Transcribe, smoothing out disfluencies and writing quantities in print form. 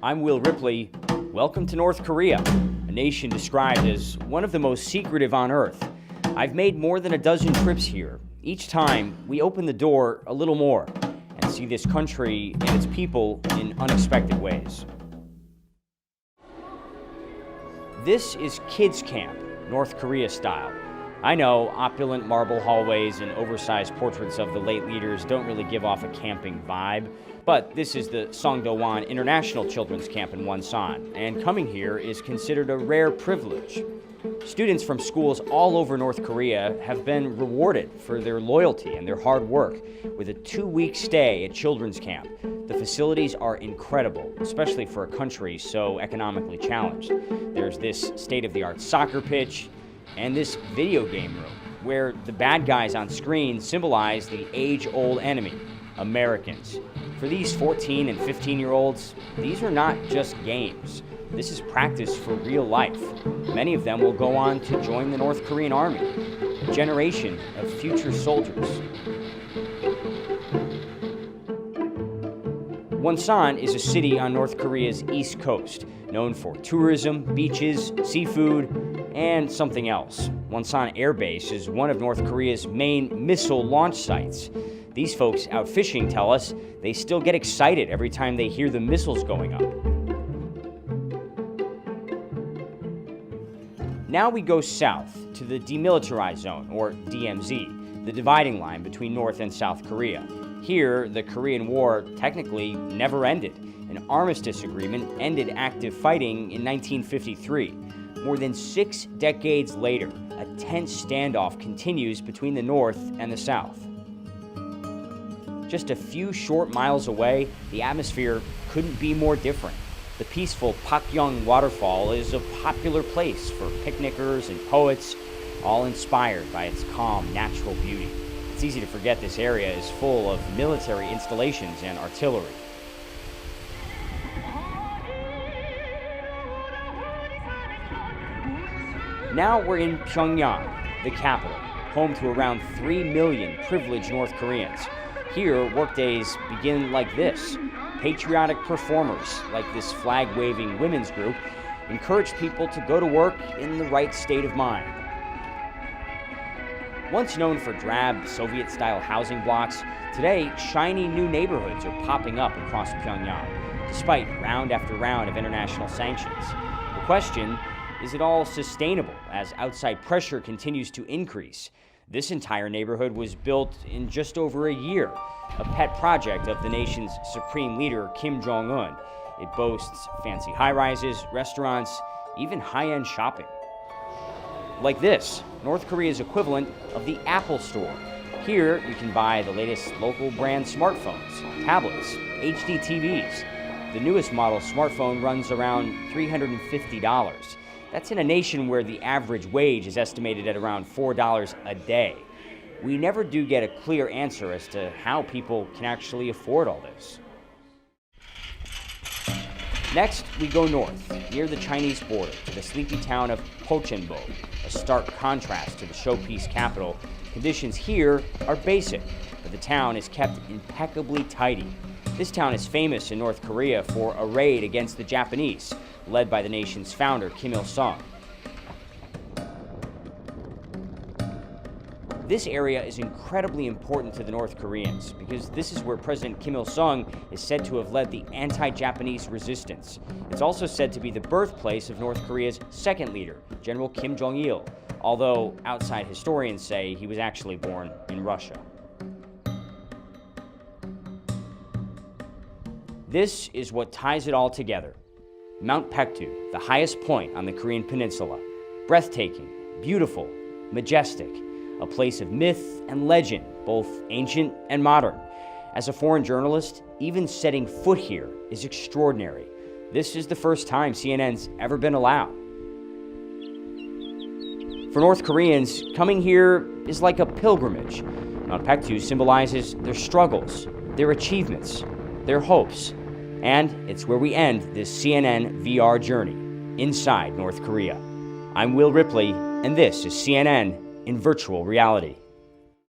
I'm Will Ripley. Welcome to North Korea, a nation described as one of the most secretive on Earth. I've made more than a dozen trips here. Each time, we open the door a little more and see this country and its people in unexpected ways. This is Kids Camp, North Korea style. I know opulent marble hallways and oversized portraits of the late leaders don't really give off a camping vibe, but this is the Songdo-won International Children's Camp in Wonsan, and coming here is considered a rare privilege. Students from schools all over North Korea have been rewarded for their loyalty and their hard work with a 2-week stay at children's camp. The facilities are incredible, especially for a country so economically challenged. There's this state-of-the-art soccer pitch, and this video game room, where the bad guys on screen symbolize the age-old enemy, Americans. For these 14 and 15-year-olds, these are not just games. This is practice for real life. Many of them will go on to join the North Korean Army, a generation of future soldiers. Wonsan is a city on North Korea's east coast, known for tourism, beaches, seafood, and something else. Wonsan Air Base is one of North Korea's main missile launch sites. These folks out fishing tell us they still get excited every time they hear the missiles going up. Now we go south to the Demilitarized Zone, or DMZ, the dividing line between North and South Korea. Here, the Korean War technically never ended. An armistice agreement ended active fighting in 1953. More than 6 decades later, a tense standoff continues between the North and the South. Just a few short miles away, the atmosphere couldn't be more different. The peaceful Pakyeong waterfall is a popular place for picnickers and poets, all inspired by its calm, natural beauty. It's easy to forget this area is full of military installations and artillery. Now we're in Pyongyang, the capital, home to around 3 million privileged North Koreans. Here, workdays begin like this. Patriotic performers, like this flag-waving women's group, encourage people to go to work in the right state of mind. Once known for drab, Soviet-style housing blocks, today shiny new neighborhoods are popping up across Pyongyang, despite round after round of international sanctions. The question, is it all sustainable as outside pressure continues to increase? This entire neighborhood was built in just over a year, a pet project of the nation's supreme leader, Kim Jong-un. It boasts fancy high-rises, restaurants, even high-end shopping. Like this, North Korea's equivalent of the Apple Store. Here, you can buy the latest local brand smartphones, tablets, HD TVs. The newest model smartphone runs around $350. That's in a nation where the average wage is estimated at around $4 a day. We never do get a clear answer as to how people can actually afford all this. Next, we go north, near the Chinese border, to the sleepy town of Pochenbo, a stark contrast to the showpiece capital. Conditions here are basic, but the town is kept impeccably tidy. This town is famous in North Korea for a raid against the Japanese, led by the nation's founder, Kim Il-sung. This area is incredibly important to the North Koreans because this is where President Kim Il-sung is said to have led the anti-Japanese resistance. It's also said to be the birthplace of North Korea's second leader, General Kim Jong-il, although outside historians say he was actually born in Russia. This is what ties it all together. Mount Paektu, the highest point on the Korean peninsula. Breathtaking, beautiful, majestic, a place of myth and legend, both ancient and modern. As a foreign journalist, even setting foot here is extraordinary. This is the first time CNN's ever been allowed. For North Koreans, coming here is like a pilgrimage. Mount Paektu symbolizes their struggles, their achievements, their hopes. And it's where we end this CNN VR journey, inside North Korea. I'm Will Ripley, and this is CNN in virtual reality.